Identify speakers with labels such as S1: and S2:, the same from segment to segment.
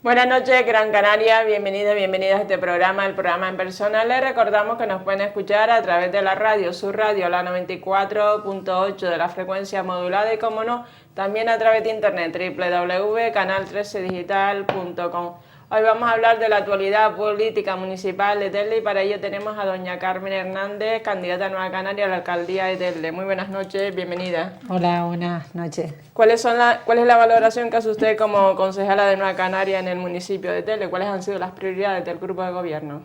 S1: Buenas noches, Gran Canaria, bienvenidos, bienvenidas a este programa, el programa en persona. Les recordamos que nos pueden escuchar a través de la radio, su radio, la 94.8 de la frecuencia modulada y, como no, también a través de internet, www.canal13digital.com. Hoy vamos a hablar de la actualidad política municipal de Telde y para ello tenemos a doña Carmen Hernández, candidata a Nueva Canaria a la alcaldía de Telde. Muy buenas noches, bienvenida.
S2: Hola, buenas noches.
S1: ¿Cuál es la valoración que hace usted como concejala de Nueva Canaria en el municipio de Telde? ¿Cuáles han sido las prioridades del grupo de gobierno?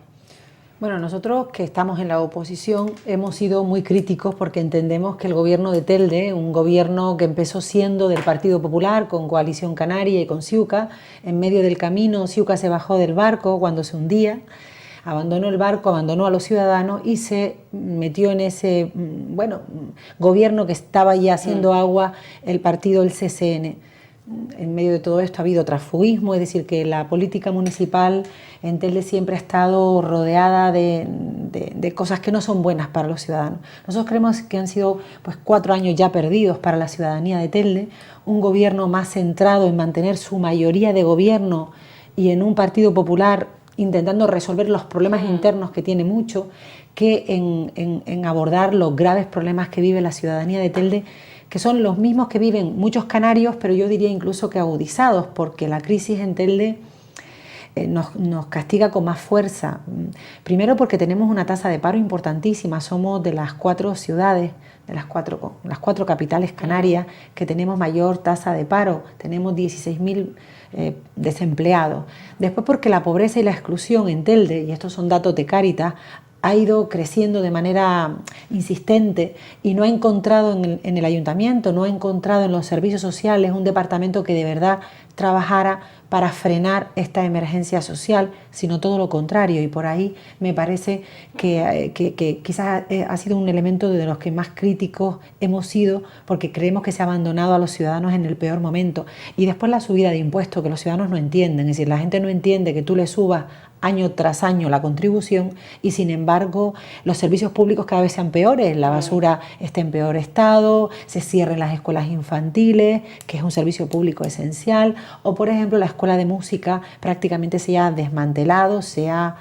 S2: Bueno, nosotros que estamos en la oposición hemos sido muy críticos porque entendemos que el gobierno de Telde, un gobierno que empezó siendo del Partido Popular con Coalición Canaria y con Ciuca, en medio del camino Ciuca se bajó del barco cuando se hundía, abandonó el barco, abandonó a los ciudadanos y se metió en ese gobierno que estaba ya haciendo agua el partido, el CCN. En medio de todo esto ha habido transfugismo, es decir, que la política municipal en Telde siempre ha estado rodeada de cosas que no son buenas para los ciudadanos. Nosotros creemos que han sido 4 años ya perdidos para la ciudadanía de Telde, un gobierno más centrado en mantener su mayoría de gobierno y en un Partido Popular intentando resolver los problemas internos que tiene mucho, que en abordar los graves problemas que vive la ciudadanía de Telde, que son los mismos que viven muchos canarios, pero yo diría incluso que agudizados, porque la crisis en Telde nos castiga con más fuerza. Primero porque tenemos una tasa de paro importantísima, somos de las 4 ciudades, de las cuatro capitales canarias que tenemos mayor tasa de paro, tenemos 16.000 desempleados. Después porque la pobreza y la exclusión en Telde, y estos son datos de Cáritas, ha ido creciendo de manera insistente y no ha encontrado en el ayuntamiento, no ha encontrado en los servicios sociales un departamento que de verdad trabajara para frenar esta emergencia social, sino todo lo contrario. Y por ahí me parece que quizás ha sido un elemento de los que más críticos hemos sido, porque creemos que se ha abandonado a los ciudadanos en el peor momento. Y después la subida de impuestos, que los ciudadanos no entienden, es decir, la gente no entiende que tú le subas año tras año la contribución y sin embargo los servicios públicos cada vez sean peores, la basura está en peor estado, se cierren las escuelas infantiles, que es un servicio público esencial, o por ejemplo la escuela de música prácticamente se ha desmantelado, se ha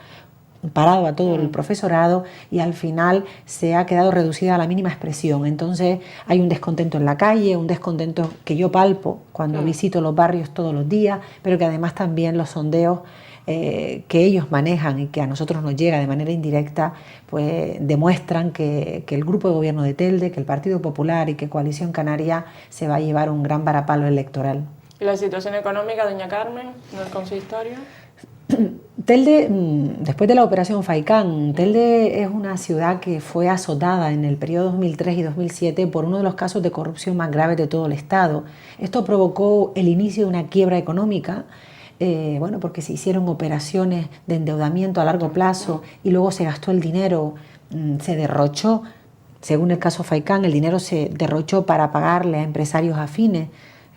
S2: parado a todo el profesorado y al final se ha quedado reducida a la mínima expresión. Entonces hay un descontento en la calle, un descontento que yo palpo cuando visito los barrios todos los días, pero que además también los sondeos que ellos manejan y que a nosotros nos llega de manera indirecta, pues demuestran que el grupo de gobierno de Telde, que el Partido Popular y que Coalición Canaria se va a llevar un gran varapalo electoral.
S1: ¿Y la situación económica, doña Carmen, en el consistorio?
S2: Telde, después de la operación Faicán, Telde es una ciudad que fue azotada en el periodo 2003 y 2007 por uno de los casos de corrupción más graves de todo el Estado. Esto provocó el inicio de una quiebra económica, porque se hicieron operaciones de endeudamiento a largo plazo y luego se gastó el dinero, se derrochó, según el caso Faicán, el dinero se derrochó para pagarle a empresarios afines,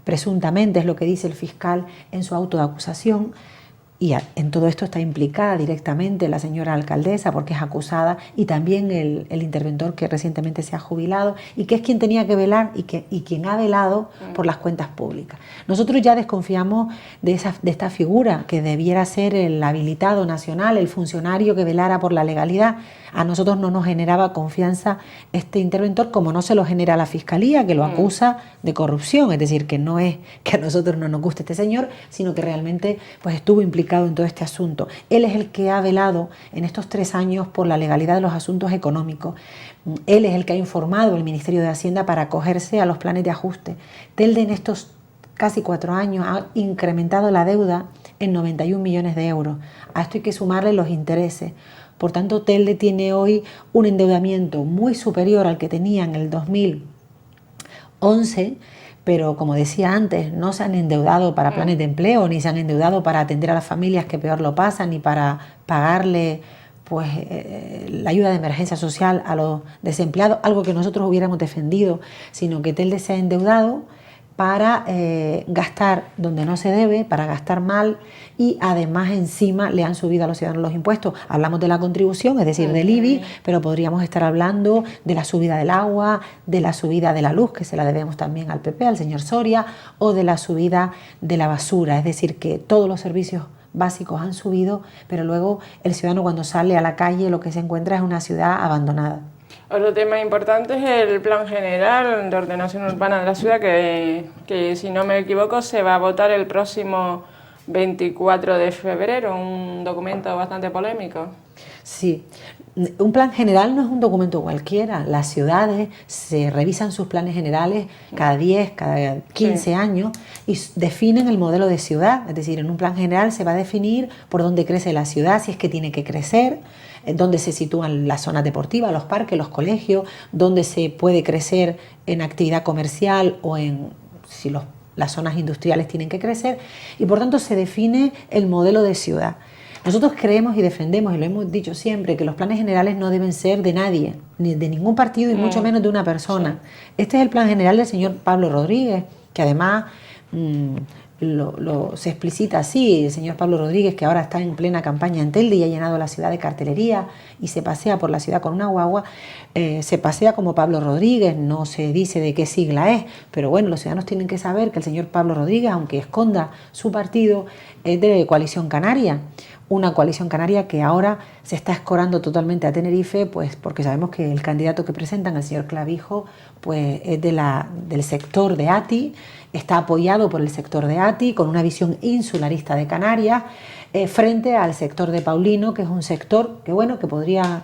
S2: presuntamente es lo que dice el fiscal en su auto de acusación. Y en todo esto está implicada directamente la señora alcaldesa porque es acusada y también el interventor que recientemente se ha jubilado y que es quien tenía que velar y quien ha velado por las cuentas públicas. Nosotros ya desconfiamos de esta figura que debiera ser el habilitado nacional, el funcionario que velara por la legalidad. A nosotros no nos generaba confianza este interventor, como no se lo genera la Fiscalía, que lo acusa de corrupción. Es decir, que no es que a nosotros no nos guste este señor, sino que realmente estuvo implicado en todo este asunto. Él es el que ha velado en estos 3 años por la legalidad de los asuntos económicos. Él es el que ha informado al Ministerio de Hacienda para acogerse a los planes de ajuste. Telde en estos casi 4 años ha incrementado la deuda en 91 millones de euros. A esto hay que sumarle los intereses. Por tanto, Telde tiene hoy un endeudamiento muy superior al que tenía en el 2011, pero como decía antes, no se han endeudado para planes de empleo, ni se han endeudado para atender a las familias que peor lo pasan, ni para pagarle la ayuda de emergencia social a los desempleados, algo que nosotros hubiéramos defendido, sino que Telde se ha endeudado para gastar donde no se debe, para gastar mal, y además encima le han subido a los ciudadanos los impuestos. Hablamos de la contribución, es decir, del IBI, pero podríamos estar hablando de la subida del agua, de la subida de la luz, que se la debemos también al PP, al señor Soria, o de la subida de la basura, es decir, que todos los servicios básicos han subido, pero luego el ciudadano cuando sale a la calle lo que se encuentra es una ciudad abandonada.
S1: Otro tema importante es el Plan General de Ordenación Urbana de la ciudad, que si no me equivoco se va a votar el próximo 24 de febrero, un documento bastante polémico.
S2: Sí, un plan general no es un documento cualquiera. Las ciudades se revisan sus planes generales cada 10, cada 15 años y definen el modelo de ciudad. Es decir, en un plan general se va a definir por dónde crece la ciudad, si es que tiene que crecer, dónde se sitúan las zonas deportivas, los parques, los colegios, dónde se puede crecer en actividad comercial o en si las zonas industriales tienen que crecer, y por tanto se define el modelo de ciudad. Nosotros creemos y defendemos, y lo hemos dicho siempre, que los planes generales no deben ser de nadie, ni de ningún partido y mucho menos de una persona. Sí. Este es el plan general del señor Pablo Rodríguez, que además se explicita así. El señor Pablo Rodríguez, que ahora está en plena campaña en Telde y ha llenado la ciudad de cartelería y se pasea por la ciudad con una guagua, se pasea como Pablo Rodríguez, no se dice de qué sigla es, pero bueno, los ciudadanos tienen que saber que el señor Pablo Rodríguez, aunque esconda su partido, es de Coalición Canaria. Una coalición canaria que ahora se está escorando totalmente a Tenerife, pues porque sabemos que el candidato que presentan, el señor Clavijo, pues es del sector de ATI, está apoyado por el sector de ATI, con una visión insularista de Canarias, frente al sector de Paulino, que es un sector que bueno, que podría,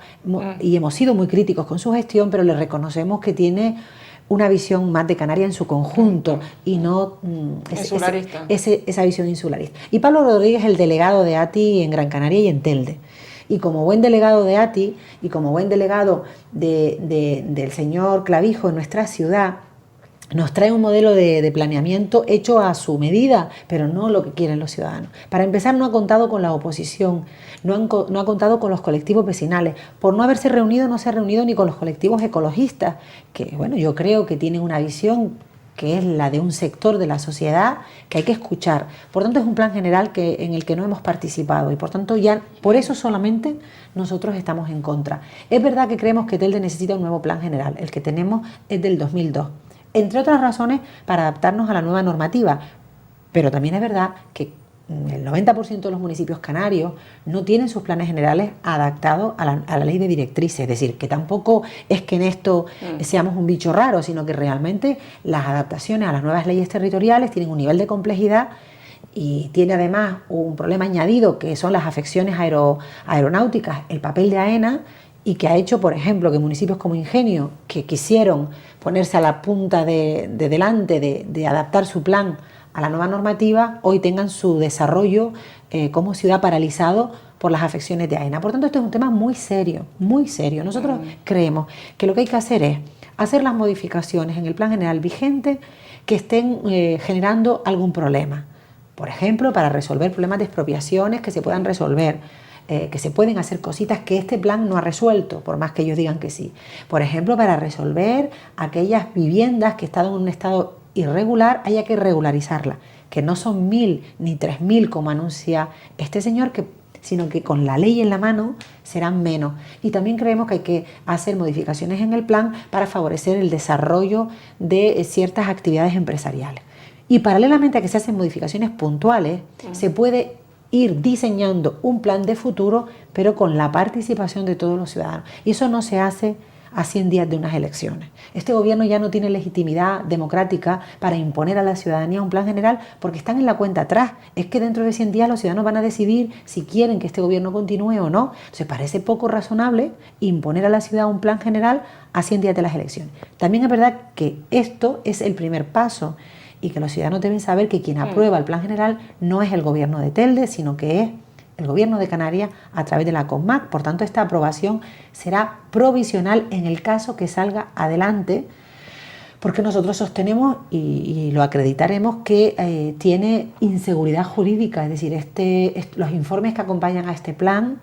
S2: y hemos sido muy críticos con su gestión, pero le reconocemos que tiene una visión más de Canarias en su conjunto y no esa visión insularista. Y Pablo Rodríguez es el delegado de ATI en Gran Canaria y en Telde. Y como buen delegado de ATI y como buen delegado del señor Clavijo en nuestra ciudad, nos trae un modelo de planeamiento hecho a su medida, pero no lo que quieren los ciudadanos. Para empezar, no ha contado con la oposición, no ha contado con los colectivos vecinales. Por no haberse reunido, no se ha reunido ni con los colectivos ecologistas, que bueno, yo creo que tienen una visión que es la de un sector de la sociedad que hay que escuchar. Por tanto, es un plan general en el que no hemos participado y por tanto ya por eso solamente nosotros estamos en contra. Es verdad que creemos que Telde necesita un nuevo plan general. El que tenemos es del 2002. Entre otras razones, para adaptarnos a la nueva normativa. Pero también es verdad que el 90% de los municipios canarios no tienen sus planes generales adaptados a la ley de directrices. Es decir, que tampoco es que en esto seamos un bicho raro, sino que realmente las adaptaciones a las nuevas leyes territoriales tienen un nivel de complejidad y tiene además un problema añadido que son las afecciones aeronáuticas, el papel de AENA, y que ha hecho, por ejemplo, que municipios como Ingenio, que quisieron ponerse a la punta de delante de adaptar su plan a la nueva normativa, hoy tengan su desarrollo como ciudad paralizado por las afecciones de AENA. Por tanto, esto es un tema muy serio, muy serio. Nosotros creemos que lo que hay que hacer es hacer las modificaciones en el plan general vigente que estén generando algún problema. Por ejemplo, para resolver problemas de expropiaciones que se puedan resolver, que se pueden hacer cositas que este plan no ha resuelto, por más que ellos digan que sí. Por ejemplo, para resolver aquellas viviendas que están en un estado irregular, haya que regularizarlas, que no son 1.000 ni 3.000 como anuncia este señor, sino que con la ley en la mano serán menos. Y también creemos que hay que hacer modificaciones en el plan para favorecer el desarrollo de ciertas actividades empresariales. Y paralelamente a que se hacen modificaciones puntuales, se puede ir diseñando un plan de futuro, pero con la participación de todos los ciudadanos. Y eso no se hace a 100 días de unas elecciones. Este gobierno ya no tiene legitimidad democrática para imponer a la ciudadanía un plan general porque están en la cuenta atrás. Es que dentro de 100 días los ciudadanos van a decidir si quieren que este gobierno continúe o no. Entonces parece poco razonable imponer a la ciudad un plan general a 100 días de las elecciones. También es verdad que esto es el primer paso y que los ciudadanos deben saber que quien aprueba el plan general no es el gobierno de Telde, sino que es el gobierno de Canarias a través de la CONMAC. Por tanto, esta aprobación será provisional en el caso que salga adelante, porque nosotros sostenemos y lo acreditaremos que tiene inseguridad jurídica, es decir, los informes que acompañan a este plan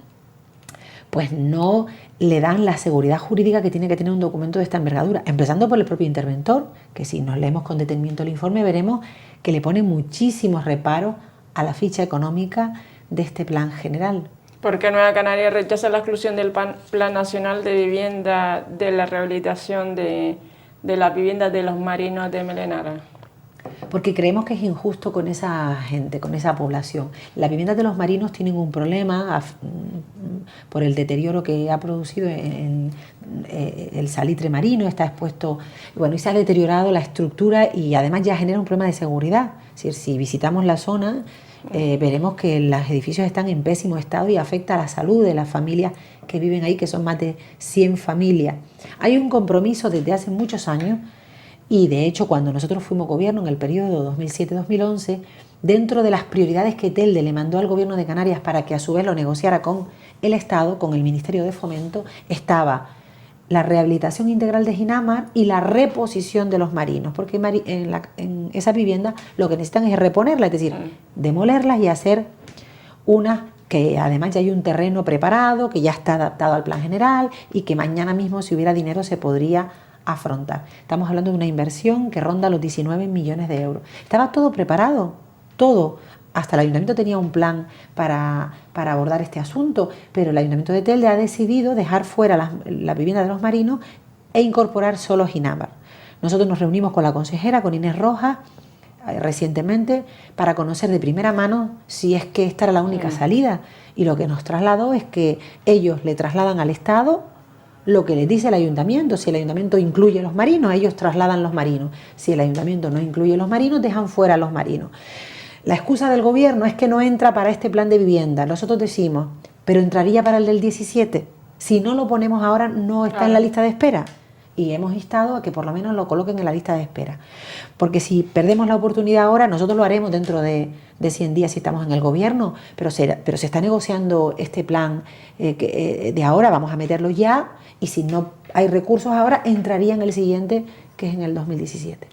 S2: pues no le dan la seguridad jurídica que tiene que tener un documento de esta envergadura, empezando por el propio interventor, que si nos leemos con detenimiento el informe veremos que le pone muchísimos reparos a la ficha económica de este plan general.
S1: ¿Por qué Nueva Canaria rechaza la exclusión del Plan Nacional de Vivienda de la rehabilitación de las viviendas de los marinos de Melenara?
S2: Porque creemos que es injusto con esa gente, con esa población. Las viviendas de los marinos tienen un problema por el deterioro que ha producido el salitre marino, está expuesto, bueno, y se ha deteriorado la estructura y además ya genera un problema de seguridad. Es decir, si visitamos la zona, veremos que los edificios están en pésimo estado y afecta a la salud de las familias que viven ahí, que son más de 100 familias. Hay un compromiso desde hace muchos años y de hecho cuando nosotros fuimos gobierno en el periodo 2007-2011, dentro de las prioridades que Telde le mandó al gobierno de Canarias para que a su vez lo negociara con el Estado, con el Ministerio de Fomento, estaba la rehabilitación integral de Ginamar y la reposición de los marinos, porque en esa vivienda lo que necesitan es reponerla, es decir, demolerlas y hacer unas que además ya hay un terreno preparado, que ya está adaptado al plan general y que mañana mismo, si hubiera dinero, se podría afrontar. Estamos hablando de una inversión que ronda los 19 millones de euros. Estaba todo preparado, todo. Hasta el ayuntamiento tenía un plan para abordar este asunto, pero el ayuntamiento de Telde ha decidido dejar fuera la vivienda de los marinos e incorporar solo Ginamar. Nosotros nos reunimos con la consejera, con Inés Rojas, recientemente para conocer de primera mano si es que esta era la única salida, y lo que nos trasladó es que ellos le trasladan al Estado lo que les dice el ayuntamiento. Si el ayuntamiento incluye los marinos, ellos trasladan los marinos. Si el ayuntamiento no incluye los marinos, dejan fuera los marinos. La excusa del gobierno es que no entra para este plan de vivienda. Nosotros decimos, pero entraría para el del 17. Si no lo ponemos ahora, no está en la lista de espera. Y hemos instado a que por lo menos lo coloquen en la lista de espera. Porque si perdemos la oportunidad ahora, nosotros lo haremos dentro de 100 días si estamos en el gobierno, pero se está negociando este plan de ahora, vamos a meterlo ya, y si no hay recursos ahora, entraría en el siguiente, que es en el 2017.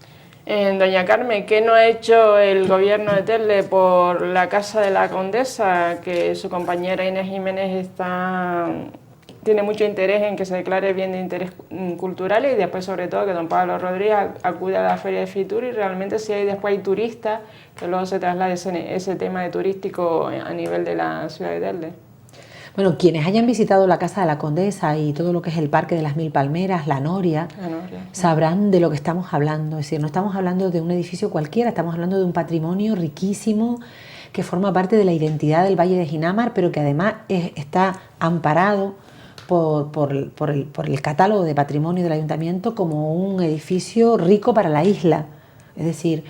S1: Doña Carmen, ¿qué no ha hecho el gobierno de Telde por la Casa de la Condesa, que su compañera Inés Jiménez tiene mucho interés en que se declare bien de interés cultural, y después sobre todo que don Pablo Rodríguez acude a la Feria de Fitur, y realmente si después hay turistas, que luego se traslade ese tema de turístico a nivel de la ciudad de Telde?
S2: Bueno, quienes hayan visitado la Casa de la Condesa y todo lo que es el Parque de las Mil Palmeras, la Noria, sabrán de lo que estamos hablando. Es decir, no estamos hablando de un edificio cualquiera, estamos hablando de un patrimonio riquísimo que forma parte de la identidad del Valle de Ginamar, pero que además está amparado por el catálogo de patrimonio del ayuntamiento como un edificio rico para la isla. Es decir,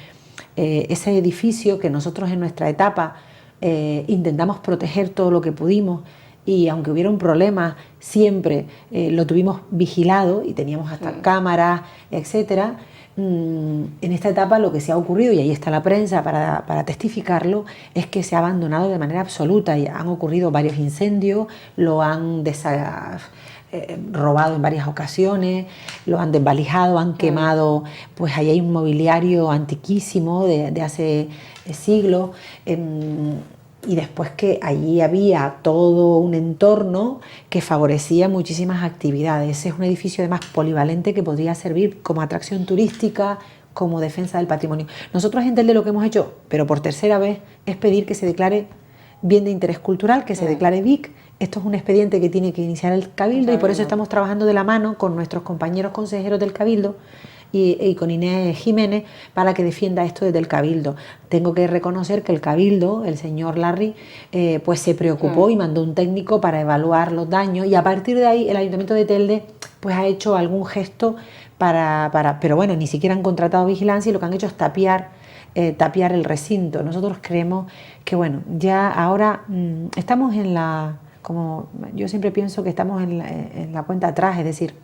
S2: ese edificio que nosotros en nuestra etapa intentamos proteger todo lo que pudimos, y aunque hubiera un problema siempre lo tuvimos vigilado y teníamos hasta cámaras, etcétera. En esta etapa lo que se ha ocurrido, y ahí está la prensa para testificarlo, es que se ha abandonado de manera absoluta y han ocurrido varios incendios, lo han robado en varias ocasiones, lo han desvalijado, han quemado, pues ahí hay un mobiliario antiquísimo de hace siglos. Y después que allí había todo un entorno que favorecía muchísimas actividades. Ese es un edificio además polivalente que podría servir como atracción turística, como defensa del patrimonio. Nosotros en Telde lo que hemos hecho, pero por tercera vez, es pedir que se declare bien de interés cultural, que se declare BIC. Esto es un expediente que tiene que iniciar el Cabildo, y por eso estamos trabajando de la mano con nuestros compañeros consejeros del Cabildo y con Inés Jiménez para que defienda esto desde el Cabildo. Tengo que reconocer que el Cabildo, el señor Larry, pues se preocupó y mandó un técnico para evaluar los daños, y a partir de ahí el Ayuntamiento de Telde pues ha hecho algún gesto pero bueno, ni siquiera han contratado vigilancia, y lo que han hecho es tapiar el recinto. Nosotros creemos que bueno, ya ahora estamos como yo siempre pienso que estamos en la cuenta atrás, es decir,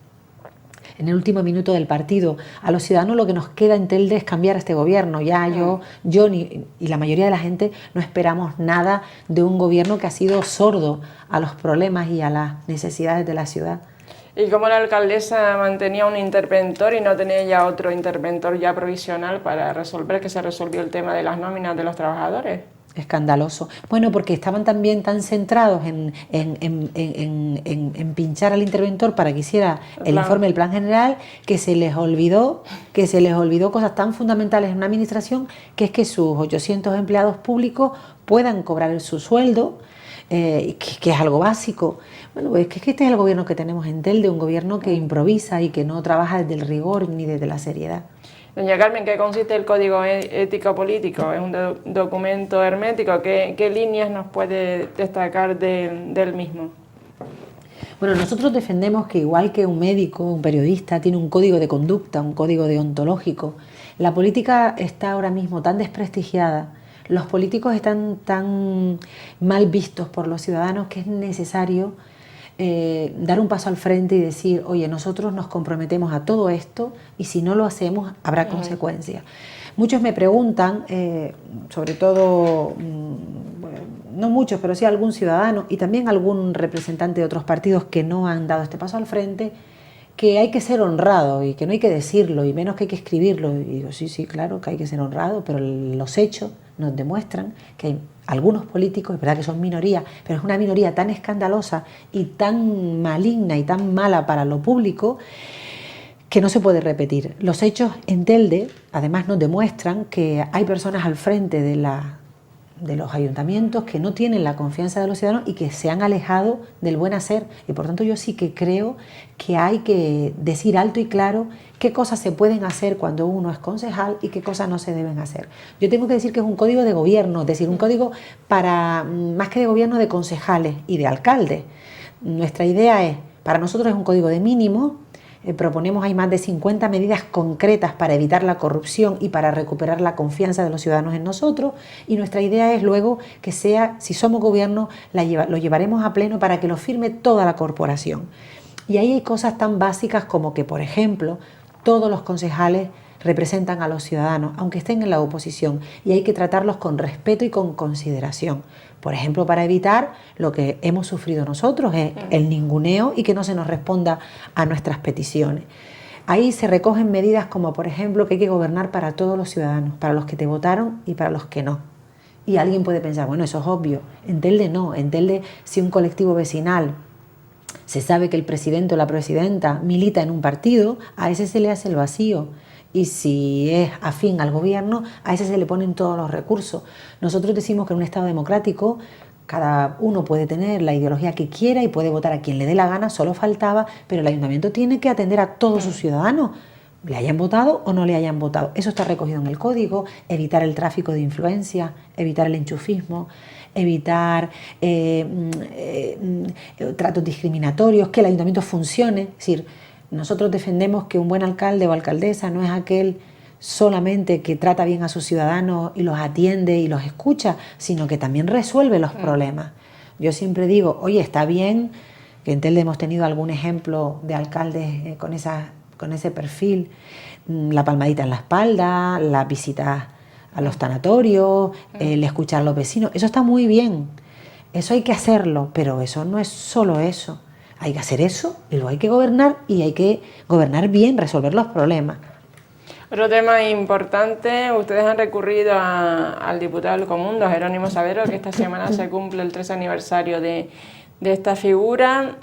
S2: en el último minuto del partido. A los ciudadanos lo que nos queda en Telde es cambiar a este gobierno. Ya yo y la mayoría de la gente no esperamos nada de un gobierno que ha sido sordo a los problemas y a las necesidades de la ciudad.
S1: ¿Y cómo la alcaldesa mantenía un interventor y no tenía ya otro interventor ya provisional para resolver, que se resolvió el tema de las nóminas de los trabajadores?
S2: escandaloso. Bueno, porque estaban también tan centrados en pinchar al interventor para que hiciera el informe del plan general, que se les olvidó cosas tan fundamentales en una administración, que es que sus 800 empleados públicos puedan cobrar su sueldo, que es algo básico. Bueno, es que este es el gobierno que tenemos en Telde, un gobierno que improvisa y que no trabaja desde el rigor ni desde la seriedad.
S1: Doña Carmen, ¿qué consiste el Código Ético Político? ¿Es un documento hermético? ¿Qué líneas nos puede destacar del mismo?
S2: Bueno, nosotros defendemos que igual que un médico, un periodista, tiene un código de conducta, un código deontológico, la política está ahora mismo tan desprestigiada, los políticos están tan mal vistos por los ciudadanos, que es necesario dar un paso al frente y decir, oye, nosotros nos comprometemos a todo esto y si no lo hacemos habrá consecuencias. Muchos me preguntan, sobre todo, bueno, no muchos, pero sí algún ciudadano y también algún representante de otros partidos que no han dado este paso al frente, que hay que ser honrado y que no hay que decirlo y menos que hay que escribirlo. Y digo, sí, claro que hay que ser honrado, pero los hechos nos demuestran que hay algunos políticos, es verdad que son minoría, pero es una minoría tan escandalosa y tan maligna y tan mala para lo público que no se puede repetir. Los hechos en Telde además nos demuestran que hay personas al frente de los ayuntamientos que no tienen la confianza de los ciudadanos y que se han alejado del buen hacer, y por tanto yo sí que creo que hay que decir alto y claro qué cosas se pueden hacer cuando uno es concejal y qué cosas no se deben hacer. Yo tengo que decir que es un código de gobierno, es decir, un código para, más que de gobierno, de concejales y de alcaldes. Nuestra idea es, para nosotros es un código de mínimo. Proponemos hay más de 50 medidas concretas para evitar la corrupción y para recuperar la confianza de los ciudadanos en nosotros, y nuestra idea es luego que sea, si somos gobierno, lo llevaremos a pleno para que lo firme toda la corporación. Y ahí hay cosas tan básicas como que, por ejemplo, todos los concejales representan a los ciudadanos, aunque estén en la oposición, y hay que tratarlos con respeto y con consideración. Por ejemplo, para evitar lo que hemos sufrido nosotros, es el ninguneo y que no se nos responda a nuestras peticiones. Ahí se recogen medidas como, por ejemplo, que hay que gobernar para todos los ciudadanos, para los que te votaron y para los que no. Y alguien puede pensar, bueno, eso es obvio. En Telde no. En Telde, si un colectivo vecinal se sabe que el presidente o la presidenta milita en un partido, a ese se le hace el vacío. Y si es afín al gobierno, a ese se le ponen todos los recursos. Nosotros decimos que en un Estado democrático cada uno puede tener la ideología que quiera y puede votar a quien le dé la gana, solo faltaba, pero el ayuntamiento tiene que atender a todos sus ciudadanos, le hayan votado o no le hayan votado. Eso está recogido en el código: evitar el tráfico de influencia, evitar el enchufismo, evitar tratos discriminatorios, que el ayuntamiento funcione. Es decir, nosotros defendemos que un buen alcalde o alcaldesa no es aquel solamente que trata bien a sus ciudadanos y los atiende y los escucha, sino que también resuelve los problemas. Yo siempre digo, oye, está bien, que en Telde hemos tenido algún ejemplo de alcaldes con ese perfil, la palmadita en la espalda, las visitas a los tanatorios, el escuchar a los vecinos, eso está muy bien, eso hay que hacerlo, pero eso no es solo eso. Hay que hacer eso y luego hay que gobernar, y hay que gobernar bien, resolver los problemas.
S1: Otro tema importante, ustedes han recurrido al diputado del Común, don Jerónimo Sabero, que esta semana se cumple el 3 aniversario de esta figura.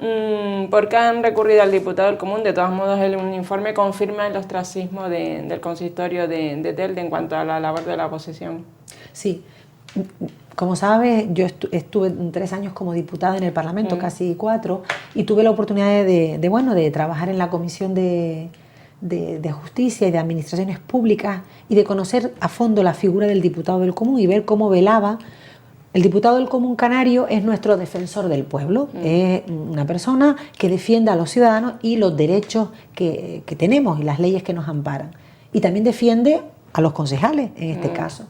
S1: ¿Por qué han recurrido al diputado del Común? De todos modos, el informe confirma el ostracismo del consistorio de Telde en cuanto a la labor de la oposición.
S2: Sí. Como sabes, yo estuve 3 años como diputada en el Parlamento, casi 4, y tuve la oportunidad de trabajar en la Comisión de Justicia y de Administraciones Públicas, y de conocer a fondo la figura del diputado del Común y ver cómo velaba. El diputado del Común canario es nuestro defensor del pueblo, es una persona que defiende a los ciudadanos y los derechos que tenemos y las leyes que nos amparan, y también defiende a los concejales en este caso.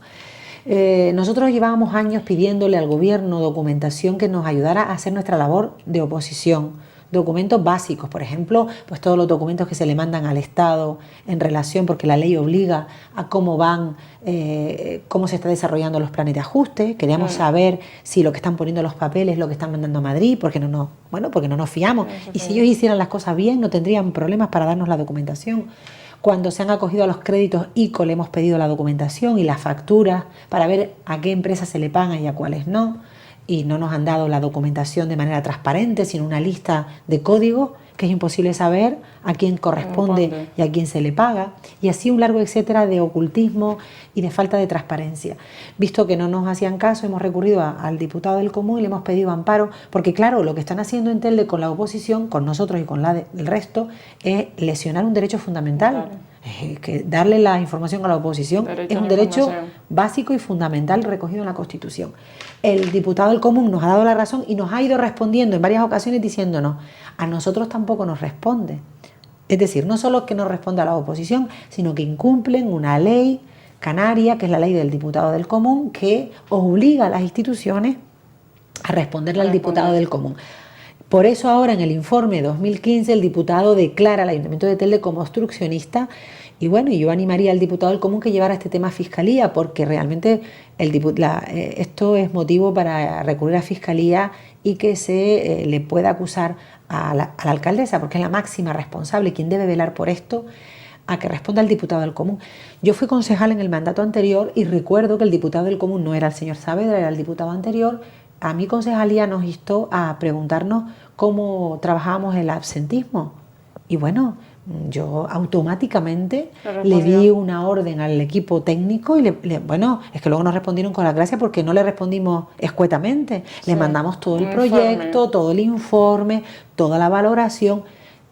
S2: Nosotros llevábamos años pidiéndole al gobierno documentación que nos ayudara a hacer nuestra labor de oposición, documentos básicos, por ejemplo, pues todos los documentos que se le mandan al Estado en relación, porque la ley obliga a cómo van, cómo se está desarrollando los planes de ajuste. Queríamos saber si lo que están poniendo los papeles es lo que están mandando a Madrid, porque no nos fiamos. Y si ellos hicieran las cosas bien, no tendrían problemas para darnos la documentación. Cuando se han acogido a los créditos ICO le hemos pedido la documentación y las facturas para ver a qué empresas se le pagan y a cuáles no, y no nos han dado la documentación de manera transparente, sino una lista de códigos que es imposible saber a quién corresponde y a quién se le paga, y así un largo etcétera de ocultismo y de falta de transparencia. Visto que no nos hacían caso, hemos recurrido al diputado del Común y le hemos pedido amparo, porque claro, lo que están haciendo en Telde con la oposición, con nosotros y con el resto, es lesionar un derecho fundamental. Claro. Que darle la información a la oposición es un derecho básico y fundamental recogido en la Constitución. El diputado del Común nos ha dado la razón y nos ha ido respondiendo en varias ocasiones diciéndonos, a nosotros tampoco nos responde. Es decir, no solo que no responde a la oposición, sino que incumplen una ley canaria, que es la ley del diputado del Común, que obliga a las instituciones a responderle al diputado del Común. Por eso ahora en el informe 2015 el diputado declara al Ayuntamiento de Telde como obstruccionista, y bueno, yo animaría al diputado del Común que llevara este tema a Fiscalía, porque realmente esto es motivo para recurrir a Fiscalía y que se le pueda acusar a la alcaldesa, porque es la máxima responsable, quien debe velar por esto, a que responda el diputado del Común. Yo fui concejal en el mandato anterior y recuerdo que el diputado del Común no era el señor Saavedra, era el diputado anterior. A mi concejalía nos instó a preguntarnos cómo trabajábamos el absentismo. Y bueno, yo automáticamente le di una orden al equipo técnico y bueno, es que luego nos respondieron con la gracia porque no le respondimos escuetamente. Sí, le mandamos todo el proyecto, todo el informe, toda la valoración.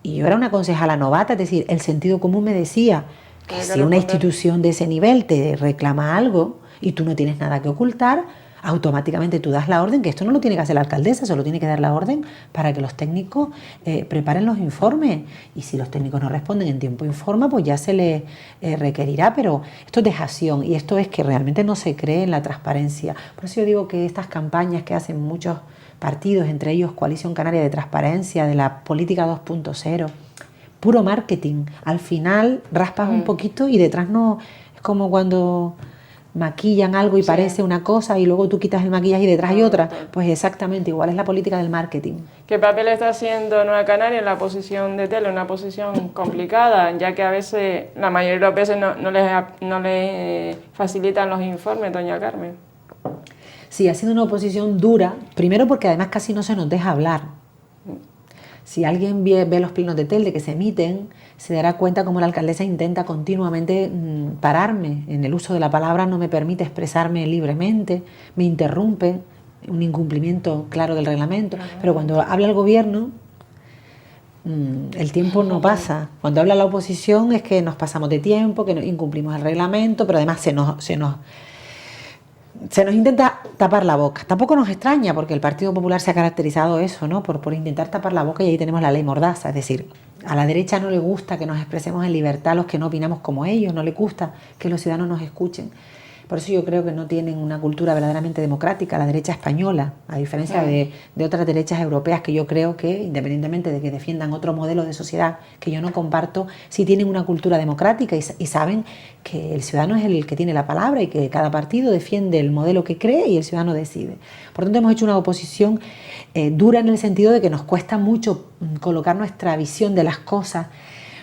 S2: Y yo era una concejala novata, es decir, el sentido común me decía que si una institución de ese nivel te reclama algo y tú no tienes nada que ocultar, automáticamente tú das la orden, que esto no lo tiene que hacer la alcaldesa, solo tiene que dar la orden para que los técnicos preparen los informes, y si los técnicos no responden en tiempo y forma, pues ya se les requerirá, pero esto es dejación y esto es que realmente no se cree en la transparencia. Por eso yo digo que estas campañas que hacen muchos partidos, entre ellos Coalición Canaria de Transparencia, de la política 2.0, puro marketing, al final raspas un poquito y detrás no, es como cuando maquillan algo y parece una cosa y luego tú quitas el maquillaje y detrás hay otra. Pues exactamente igual es la política del marketing.
S1: ¿Qué papel está haciendo Nueva Canaria en la posición de Telde? Una posición complicada, ya que a veces, la mayoría de las veces no les facilitan los informes, doña Carmen.
S2: Sí, ha sido una oposición dura, primero porque además casi no se nos deja hablar. Si alguien ve los plenos de Telde que se emiten, se dará cuenta cómo la alcaldesa intenta continuamente pararme en el uso de la palabra, no me permite expresarme libremente, me interrumpe, un incumplimiento claro del reglamento. Pero cuando habla el gobierno, el tiempo no pasa. Cuando habla la oposición es que nos pasamos de tiempo, que incumplimos el reglamento, pero además se nos intenta tapar la boca. Tampoco nos extraña, porque el Partido Popular se ha caracterizado eso, ¿no? por intentar tapar la boca, y ahí tenemos la ley Mordaza. Es decir, a la derecha no le gusta que nos expresemos en libertad los que no opinamos como ellos, no le gusta que los ciudadanos nos escuchen. Por eso yo creo que no tienen una cultura verdaderamente democrática, la derecha española, a diferencia de otras derechas europeas que yo creo que, independientemente de que defiendan otro modelo de sociedad que yo no comparto, sí tienen una cultura democrática y saben que el ciudadano es el que tiene la palabra y que cada partido defiende el modelo que cree y el ciudadano decide. Por tanto, hemos hecho una oposición dura en el sentido de que nos cuesta mucho colocar nuestra visión de las cosas.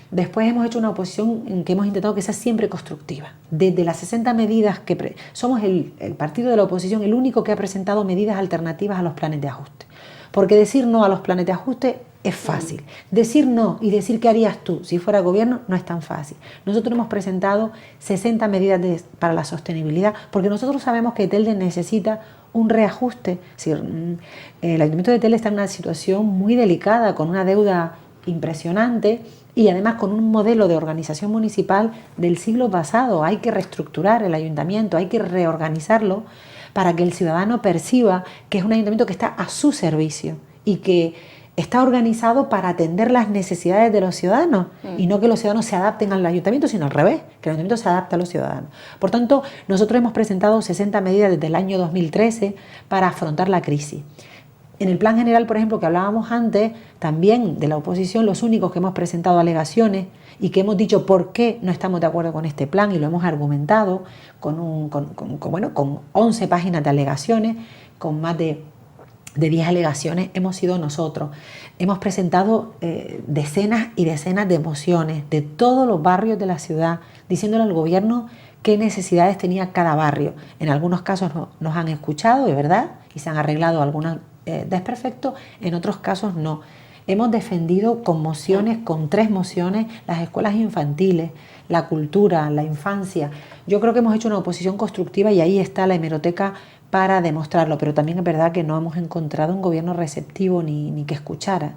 S2: Después hemos hecho una oposición en que hemos intentado que sea siempre constructiva. Desde las 60 medidas que somos el partido de la oposición, el único que ha presentado medidas alternativas a los planes de ajuste. Porque decir no a los planes de ajuste es fácil. Decir no y decir qué harías tú si fuera gobierno no es tan fácil. Nosotros hemos presentado 60 medidas para la sostenibilidad, porque nosotros sabemos que Telde necesita un reajuste. Es decir, el Ayuntamiento de Telde está en una situación muy delicada, con una deuda impresionante y además con un modelo de organización municipal del siglo pasado. Hay que reestructurar el ayuntamiento, hay que reorganizarlo para que el ciudadano perciba que es un ayuntamiento que está a su servicio y que está organizado para atender las necesidades de los ciudadanos y no que los ciudadanos se adapten al ayuntamiento, sino al revés, que el ayuntamiento se adapte a los ciudadanos. Por tanto, nosotros hemos presentado 60 medidas desde el año 2013 para afrontar la crisis. En el plan general, por ejemplo, que hablábamos antes, también de la oposición, los únicos que hemos presentado alegaciones y que hemos dicho por qué no estamos de acuerdo con este plan, y lo hemos argumentado con 11 páginas de alegaciones, con más de de 10 alegaciones hemos sido nosotros. Hemos presentado decenas y decenas de mociones de todos los barrios de la ciudad, diciéndole al gobierno qué necesidades tenía cada barrio. En algunos casos nos han escuchado, es verdad, y se han arreglado algunos desperfectos, en otros casos no. Hemos defendido con mociones, con 3 mociones, las escuelas infantiles, la cultura, la infancia. Yo creo que hemos hecho una oposición constructiva y ahí está la hemeroteca para demostrarlo, pero también es verdad que no hemos encontrado un gobierno receptivo ni que escuchara.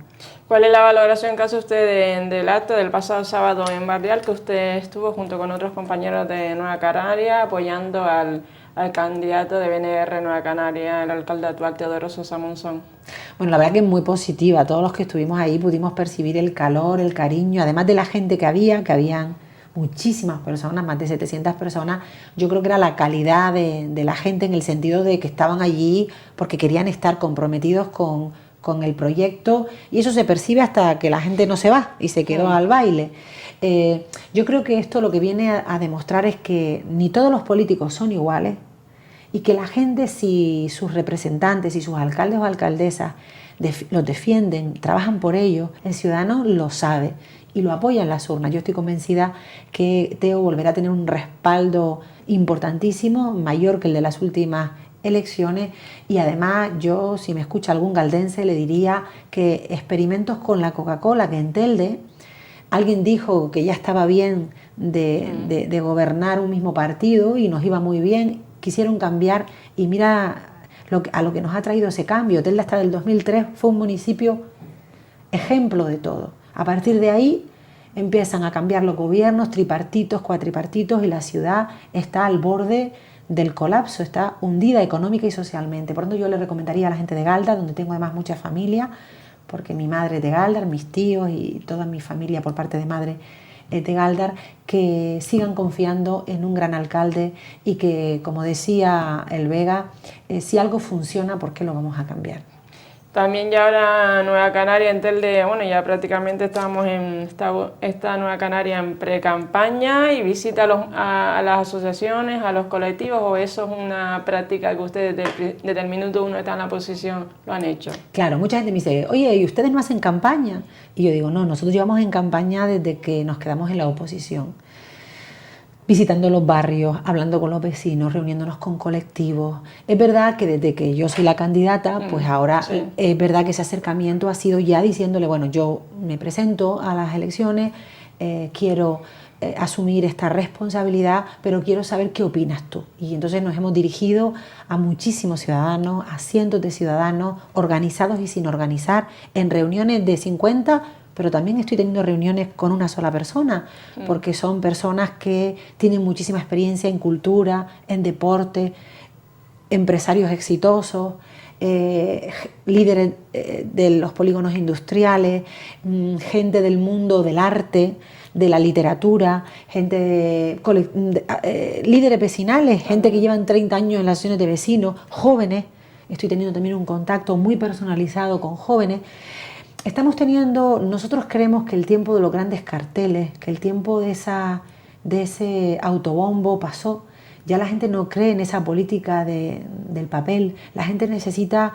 S1: ¿Cuál es la valoración que hace usted del acto del pasado sábado en Barrial, que usted estuvo junto con otros compañeros de Nueva Canaria apoyando al candidato de BNR Nueva Canaria, el alcalde actual Teodoro Sosa Monzón?
S2: Bueno, la verdad que es muy positiva. Todos los que estuvimos ahí pudimos percibir el calor, el cariño, además de la gente que habían muchísimas personas, más de 700 personas. Yo creo que era la calidad de la gente, en el sentido de que estaban allí porque querían estar comprometidos con el proyecto, y eso se percibe hasta que la gente no se va y se quedó al baile. Yo creo que esto lo que viene a demostrar es que ni todos los políticos son iguales, y que la gente, si sus representantes y sus alcaldes o alcaldesas los defienden, trabajan por ellos, el ciudadano lo sabe y lo apoya en las urnas. Yo estoy convencida que Teo volverá a tener un respaldo importantísimo, mayor que el de las últimas elecciones, y además yo, si me escucha algún galdense, le diría que experimentos con la Coca-Cola, que en Telde alguien dijo que ya estaba bien de gobernar un mismo partido y nos iba muy bien, quisieron cambiar, y mira a lo que nos ha traído ese cambio. Telde hasta del 2003 fue un municipio ejemplo de todo. A partir de ahí empiezan a cambiar los gobiernos, tripartitos, cuatripartitos, y la ciudad está al borde del colapso, está hundida económica y socialmente. Por lo tanto, yo le recomendaría a la gente de Galdar, donde tengo además mucha familia, porque mi madre es de Galdar, mis tíos y toda mi familia por parte de madre es de Galdar, que sigan confiando en un gran alcalde y que, como decía el Vega, si algo funciona, ¿por qué lo vamos a cambiar?
S1: También ya ahora Nueva Canaria en Telde, bueno, ya prácticamente estamos en esta Nueva Canaria en pre-campaña, y visita a las asociaciones, a los colectivos, o eso es una práctica que ustedes desde el minuto 1 están en la oposición, lo han hecho.
S2: Claro, mucha gente me dice, oye, ¿y ustedes no hacen campaña? Y yo digo, no, nosotros llevamos en campaña desde que nos quedamos en la oposición, visitando los barrios, hablando con los vecinos, reuniéndonos con colectivos. Es verdad que desde que yo soy la candidata, pues ahora sí, es verdad que ese acercamiento ha sido ya diciéndole, bueno, yo me presento a las elecciones, quiero asumir esta responsabilidad, pero quiero saber qué opinas tú. Y entonces nos hemos dirigido a muchísimos ciudadanos, a cientos de ciudadanos, organizados y sin organizar, en reuniones de 50, pero también estoy teniendo reuniones con una sola persona, porque son personas que tienen muchísima experiencia en cultura, en deporte, empresarios exitosos, líderes de los polígonos industriales, gente del mundo del arte, de la literatura, líderes vecinales, gente que llevan 30 años en las asociaciones de vecinos, jóvenes. Estoy teniendo también un contacto muy personalizado con jóvenes. Nosotros creemos que el tiempo de los grandes carteles, que el tiempo de ese autobombo pasó. Ya la gente no cree en esa política del papel. La gente necesita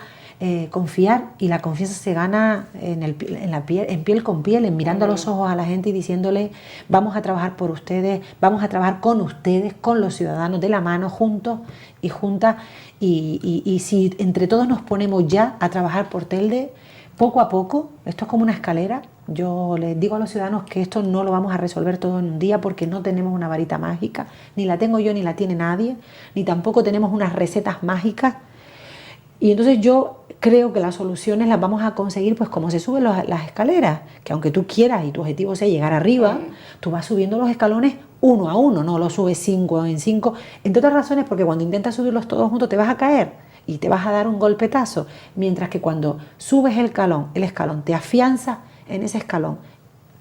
S2: confiar, y la confianza se gana en piel con piel, en mirando a los ojos a la gente y diciéndole, vamos a trabajar por ustedes, vamos a trabajar con ustedes, con los ciudadanos, de la mano, juntos y juntas. Y si entre todos nos ponemos ya a trabajar por Telde, poco a poco, esto es como una escalera. Yo les digo a los ciudadanos que esto no lo vamos a resolver todo en un día, porque no tenemos una varita mágica, ni la tengo yo ni la tiene nadie, ni tampoco tenemos unas recetas mágicas. Y entonces yo creo que las soluciones las vamos a conseguir pues como se suben las escaleras, que aunque tú quieras y tu objetivo sea llegar arriba, tú vas subiendo los escalones uno a uno, no los subes 5 en 5, entre otras razones porque cuando intentas subirlos todos juntos te vas a caer y te vas a dar un golpetazo, mientras que cuando subes el escalón, te afianzas en ese escalón,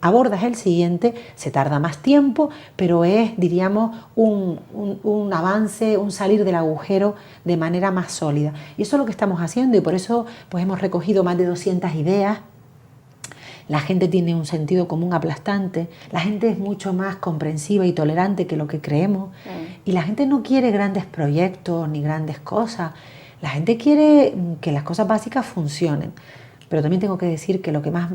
S2: abordas el siguiente, se tarda más tiempo, pero es, diríamos, un avance, un salir del agujero de manera más sólida. Y eso es lo que estamos haciendo, y por eso pues hemos recogido más de 200 ideas. La gente tiene un sentido común aplastante, la gente es mucho más comprensiva y tolerante que lo que creemos, y la gente no quiere grandes proyectos ni grandes cosas. La gente quiere que las cosas básicas funcionen, pero también tengo que decir que lo que más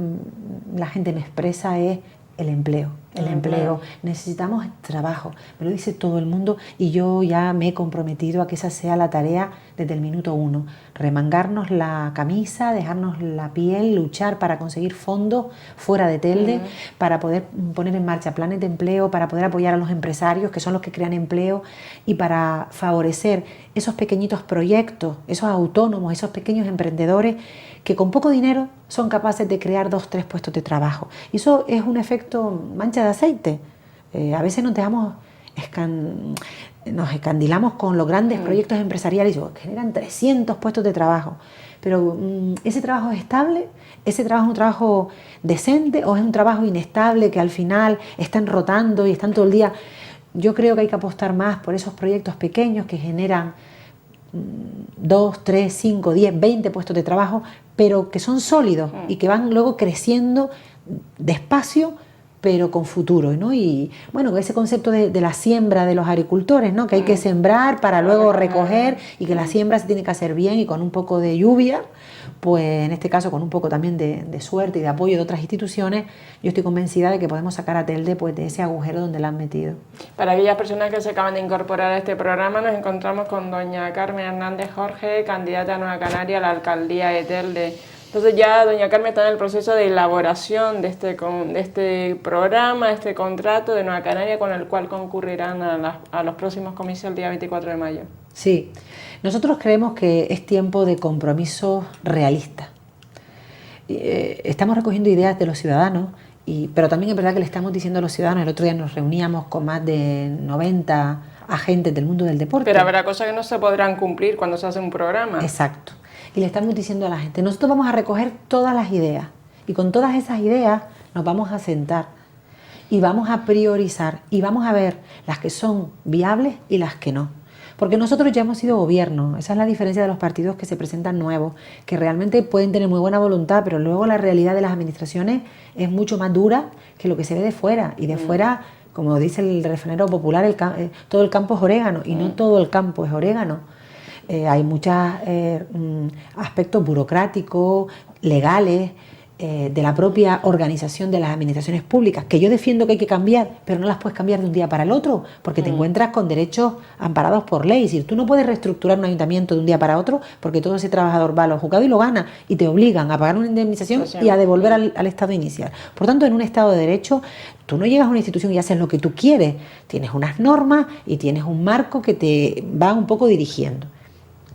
S2: la gente me expresa es el empleo. El empleo. Necesitamos trabajo, me lo dice todo el mundo y yo ya me he comprometido a que esa sea la tarea desde el minuto 1. Remangarnos la camisa, dejarnos la piel, luchar para conseguir fondos fuera de Telde, para poder poner en marcha planes de empleo, para poder apoyar a los empresarios, que son los que crean empleo, y para favorecer esos pequeñitos proyectos, esos autónomos, esos pequeños emprendedores que con poco dinero son capaces de crear 2 o 3 puestos de trabajo. Y eso es un efecto mancha de aceite. A veces nos escandilamos con los grandes proyectos empresariales y generan 300 puestos de trabajo. Pero ¿ese trabajo es estable? ¿Ese trabajo es un trabajo decente o es un trabajo inestable que al final están rotando y están todo el día? Yo creo que hay que apostar más por esos proyectos pequeños que generan 2, 3, 5, 10, 20 puestos de trabajo, pero que son sólidos y que van luego creciendo despacio, pero con futuro, ¿no? Y bueno, ese concepto de la siembra de los agricultores, ¿no? Que hay que sembrar para luego recoger y que la siembra se tiene que hacer bien y con un poco de lluvia, pues en este caso con un poco también de suerte y de apoyo de otras instituciones, yo estoy convencida de que podemos sacar a Telde pues de ese agujero donde la han metido.
S1: Para aquellas personas que se acaban de incorporar a este programa, nos encontramos con doña Carmen Hernández Jorge, candidata a Nueva Canaria a la alcaldía de Telde. Entonces ya doña Carmen está en el proceso de elaboración de este programa, de este contrato de Nueva Canaria con el cual concurrirán a los próximos comicios el día 24 de mayo.
S2: Sí, nosotros creemos que es tiempo de compromisos realistas. Estamos recogiendo ideas de los ciudadanos, pero también es verdad que le estamos diciendo a los ciudadanos, el otro día nos reuníamos con más de 90 agentes del mundo del deporte.
S1: Pero habrá cosas que no se podrán cumplir cuando se hace un programa.
S2: Exacto. Y le estamos diciendo a la gente, nosotros vamos a recoger todas las ideas y con todas esas ideas nos vamos a sentar y vamos a priorizar y vamos a ver las que son viables y las que no. Porque nosotros ya hemos sido gobierno, esa es la diferencia de los partidos que se presentan nuevos, que realmente pueden tener muy buena voluntad, pero luego la realidad de las administraciones es mucho más dura que lo que se ve de fuera. Y de fuera, como dice el refranero popular, todo el campo es orégano, y no todo el campo es orégano. Hay muchos aspectos burocráticos, legales, de la propia organización de las administraciones públicas, que yo defiendo que hay que cambiar, pero no las puedes cambiar de un día para el otro, porque te encuentras con derechos amparados por ley. Es decir, tú no puedes reestructurar un ayuntamiento de un día para otro, porque todo ese trabajador va a los juzgados y lo gana, y te obligan a pagar una indemnización y a devolver al estado inicial. Por tanto, en un estado de derecho, tú no llegas a una institución y haces lo que tú quieres. Tienes unas normas y tienes un marco que te va un poco dirigiendo.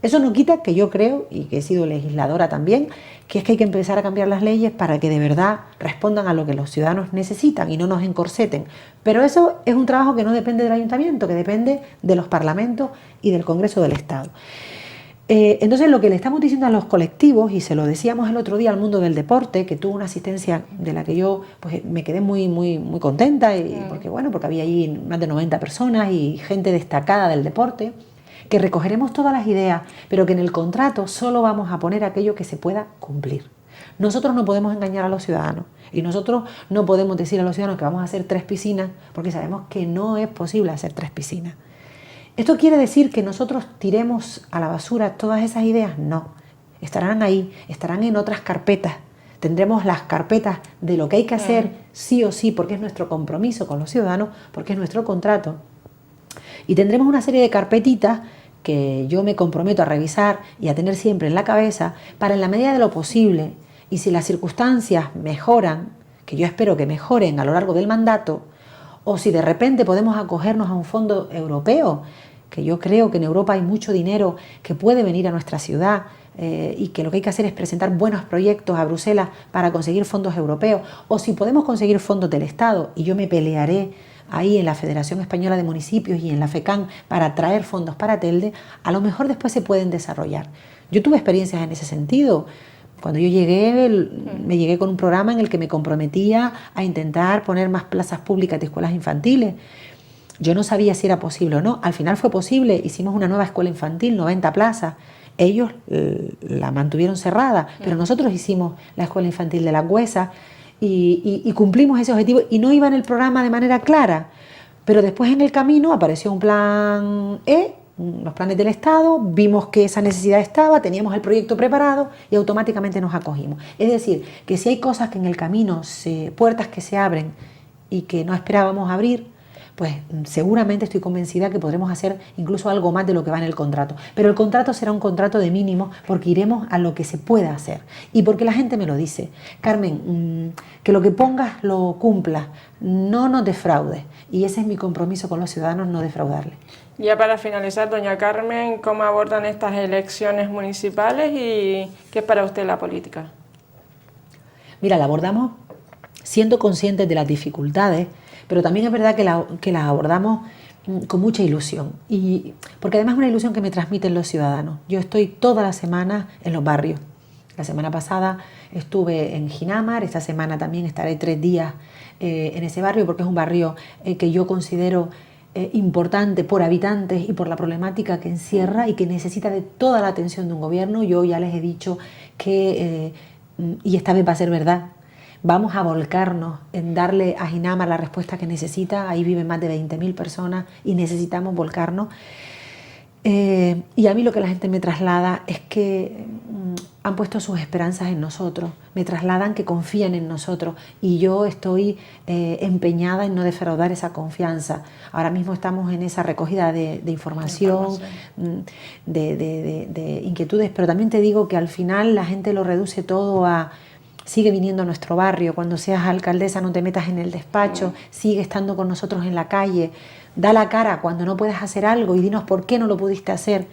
S2: Eso no quita que yo creo, y que he sido legisladora también, que es que hay que empezar a cambiar las leyes para que de verdad respondan a lo que los ciudadanos necesitan y no nos encorseten. Pero eso es un trabajo que no depende del ayuntamiento, que depende de los parlamentos y del Congreso del Estado. Entonces lo que le estamos diciendo a los colectivos, y se lo decíamos el otro día al mundo del deporte, que tuvo una asistencia de la que yo pues, me quedé muy contenta, porque había allí más de 90 personas y gente destacada del deporte, que recogeremos todas las ideas, pero que en el contrato solo vamos a poner aquello que se pueda cumplir. Nosotros no podemos engañar a los ciudadanos y nosotros no podemos decir a los ciudadanos que vamos a hacer 3 piscinas porque sabemos que no es posible hacer 3 piscinas. ¿Esto quiere decir que nosotros tiremos a la basura todas esas ideas? No, estarán ahí, estarán en otras carpetas. Tendremos las carpetas de lo que hay que hacer sí o sí, porque es nuestro compromiso con los ciudadanos, porque es nuestro contrato. Y tendremos una serie de carpetitas que yo me comprometo a revisar y a tener siempre en la cabeza para, en la medida de lo posible, y si las circunstancias mejoran, que yo espero que mejoren a lo largo del mandato, o si de repente podemos acogernos a un fondo europeo, que yo creo que en Europa hay mucho dinero que puede venir a nuestra ciudad, y que lo que hay que hacer es presentar buenos proyectos a Bruselas para conseguir fondos europeos, o si podemos conseguir fondos del Estado, y yo me pelearé ahí en la Federación Española de Municipios y en la FECAN para traer fondos para Telde, a lo mejor después se pueden desarrollar. Yo tuve experiencias en ese sentido. Cuando yo llegué, me llegué con un programa en el que me comprometía a intentar poner más plazas públicas de escuelas infantiles. Yo no sabía si era posible o no. Al final fue posible. Hicimos una nueva escuela infantil, 90 plazas. Ellos la mantuvieron cerrada, pero nosotros hicimos la escuela infantil de La Güesa y cumplimos ese objetivo, y no iba en el programa de manera clara. Pero después en el camino apareció un plan E los planes del Estado, vimos que esa necesidad estaba, teníamos el proyecto preparado y automáticamente nos acogimos. Es decir, que si hay cosas que en el camino, puertas que se abren y que no esperábamos abrir, pues seguramente estoy convencida que podremos hacer incluso algo más de lo que va en el contrato. Pero el contrato será un contrato de mínimo porque iremos a lo que se pueda hacer. Y porque la gente me lo dice, Carmen, que lo que pongas lo cumplas, no nos defraudes. Y ese es mi compromiso con los ciudadanos, no defraudarles.
S1: Ya para finalizar, doña Carmen, ¿cómo abordan estas elecciones municipales y qué es para usted la política?
S2: Mira, la abordamos siendo conscientes de las dificultades, pero también es verdad que las abordamos con mucha ilusión, porque además es una ilusión que me transmiten los ciudadanos. Yo estoy toda la semana en los barrios. La semana pasada estuve en Ginamar, esta semana también estaré 3 días en ese barrio, porque es un barrio que yo considero importante por habitantes y por la problemática que encierra y que necesita de toda la atención de un gobierno. Yo ya les he dicho que, y esta vez va a ser verdad, vamos a volcarnos en darle a Ginamar la respuesta que necesita. Ahí viven más de 20.000 personas y necesitamos volcarnos. Y a mí lo que la gente me traslada es que han puesto sus esperanzas en nosotros, me trasladan que confían en nosotros y yo estoy empeñada en no defraudar esa confianza. Ahora mismo estamos en esa recogida de información, de inquietudes, pero también te digo que al final la gente lo reduce todo a: sigue viniendo a nuestro barrio, cuando seas alcaldesa no te metas en el despacho, sigue estando con nosotros en la calle, da la cara cuando no puedas hacer algo y dinos por qué no lo pudiste hacer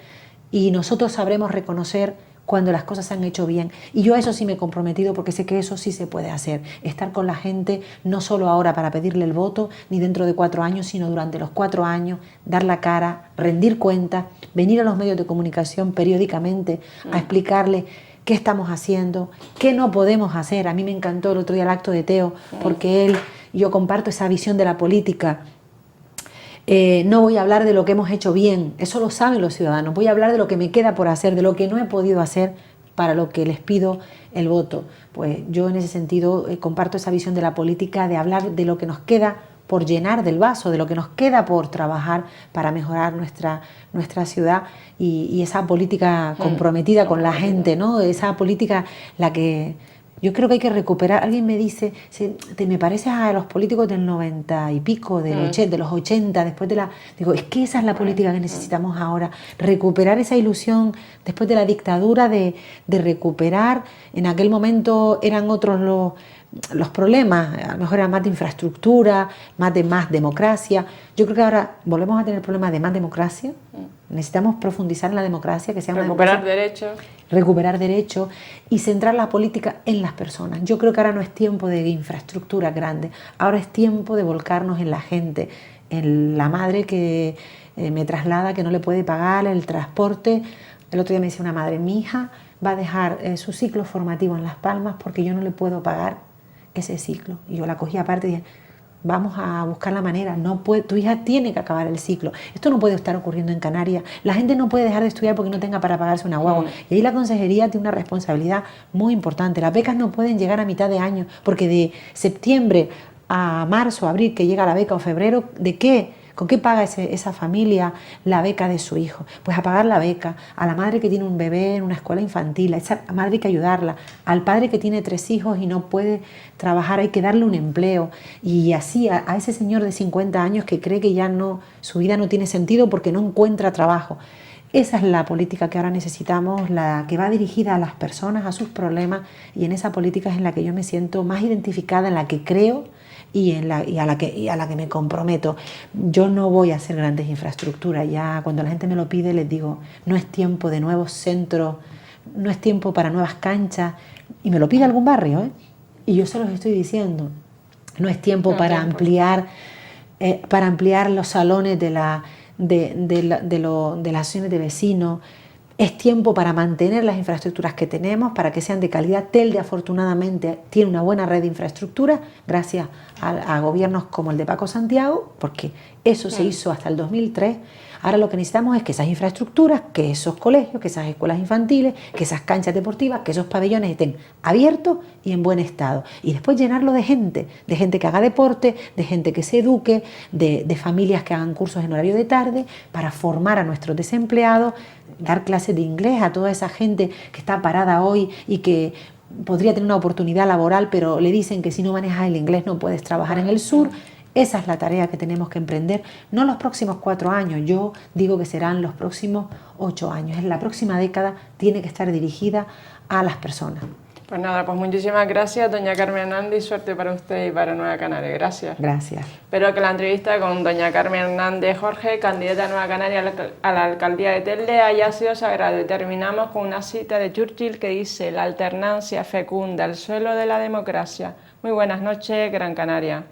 S2: y nosotros sabremos reconocer cuando las cosas se han hecho bien. Y yo a eso sí me he comprometido porque sé que eso sí se puede hacer, estar con la gente no solo ahora para pedirle el voto ni dentro de 4 años, sino durante los 4 años, dar la cara, rendir cuentas, venir a los medios de comunicación periódicamente a explicarle qué estamos haciendo, qué no podemos hacer. A mí me encantó el otro día el acto de Teo, porque yo comparto esa visión de la política. No voy a hablar de lo que hemos hecho bien, eso lo saben los ciudadanos, voy a hablar de lo que me queda por hacer, de lo que no he podido hacer para lo que les pido el voto. Pues yo en ese sentido comparto esa visión de la política, de hablar de lo que nos queda por llenar del vaso, de lo que nos queda por trabajar para mejorar nuestra ciudad y esa política comprometida con la gente, ¿no? Esa política la que yo creo que hay que recuperar. Alguien me dice, me pareces a los políticos del 90 y pico, de los 80, después de la... Digo, es que esa es la política que necesitamos ahora, recuperar esa ilusión después de la dictadura, de recuperar. En aquel momento eran otros los problemas, a lo mejor era más de infraestructura, más democracia. Yo creo que ahora volvemos a tener problemas de más democracia. Necesitamos profundizar en la democracia, que sea una recuperar derechos y centrar la política en las personas. Yo creo que ahora no es tiempo de infraestructura grande, ahora es tiempo de volcarnos en la gente, en la madre que me traslada, que no le puede pagar el transporte. El otro día me decía una madre: mi hija va a dejar su ciclo formativo en Las Palmas porque yo no le puedo pagar ese ciclo. Y yo la cogí aparte y dije: vamos a buscar la manera, tu hija tiene que acabar el ciclo. Esto no puede estar ocurriendo en Canarias. La gente no puede dejar de estudiar porque no tenga para pagarse una guagua. Y ahí la consejería tiene una responsabilidad muy importante. Las becas no pueden llegar a mitad de año, porque de septiembre a marzo, abril, que llega la beca, o febrero, ¿de qué? ¿Con qué paga esa familia la beca de su hijo? Pues a pagar la beca, a la madre que tiene un bebé en una escuela infantil, a esa madre hay que ayudarla, al padre que tiene 3 hijos y no puede trabajar, hay que darle un empleo. Y así a ese señor de 50 años que cree que ya su vida no tiene sentido porque no encuentra trabajo. Esa es la política que ahora necesitamos, la que va dirigida a las personas, a sus problemas, y en esa política es en la que yo me siento más identificada, en la que creo y a la que me comprometo. Yo no voy a hacer grandes infraestructuras. Ya cuando la gente me lo pide les digo: no es tiempo de nuevos centros, no es tiempo para nuevas canchas. Y me lo pide algún barrio, y yo se los estoy diciendo. No es tiempo para ampliar los salones de las asociaciones de vecinos. Es tiempo para mantener las infraestructuras que tenemos, para que sean de calidad. Telde, afortunadamente, tiene una buena red de infraestructura, gracias a gobiernos como el de Paco Santiago, porque eso se hizo hasta el 2003. Ahora lo que necesitamos es que esas infraestructuras, que esos colegios, que esas escuelas infantiles, que esas canchas deportivas, que esos pabellones estén abiertos y en buen estado. Y después llenarlo de gente que haga deporte, de gente que se eduque, de familias que hagan cursos en horario de tarde, para formar a nuestros desempleados, dar clases de inglés a toda esa gente que está parada hoy y que podría tener una oportunidad laboral, pero le dicen que si no manejas el inglés no puedes trabajar en el sur. Esa es la tarea que tenemos que emprender, no los próximos 4 años, yo digo que serán los próximos 8 años. En la próxima década tiene que estar dirigida a las personas.
S1: Pues nada, pues muchísimas gracias, doña Carmen Hernández, y suerte para usted y para Nueva Canaria. Gracias.
S2: Gracias.
S1: Espero que la entrevista con doña Carmen Hernández Jorge, candidata a Nueva Canaria a la alcaldía de Telde, haya sido sagrado. Y terminamos con una cita de Churchill que dice: la alternancia fecunda el suelo de la democracia. Muy buenas noches, Gran Canaria.